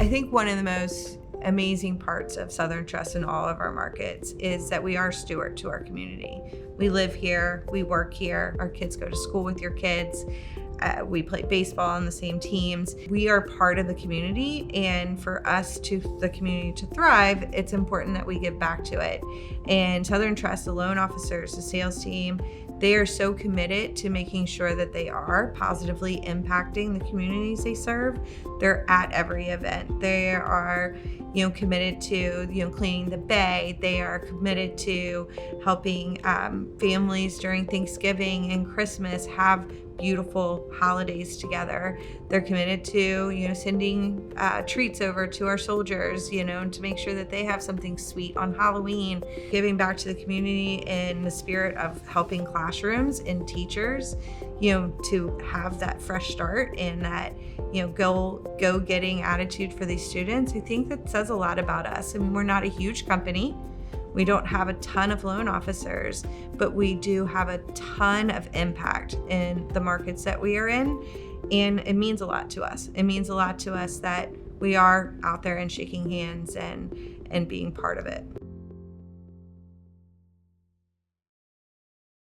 I think one of the most amazing parts of Southern Trust in all of our markets is that we are steward to our community. We live here, we work here, our kids go to school with your kids. We play baseball on the same teams. We are part of the community, and for the community to thrive, it's important that we give back to it. And Southern Trust, the loan officers, the sales team, they are so committed to making sure that they are positively impacting the communities they serve. They're at every event. They are, committed to, cleaning the bay. They are committed to helping families during Thanksgiving and Christmas have beautiful holidays together. They're committed to, sending treats over to our soldiers, to make sure that they have something sweet on Halloween, giving back to the community in the spirit of helping classrooms and teachers, to have that fresh start and that, go-getting attitude for these students. I think that says a lot about us. I mean, we're not a huge company. We don't have a ton of loan officers, but we do have a ton of impact in the markets that we are in. And it means a lot to us. It means a lot to us that we are out there and shaking hands and being part of it.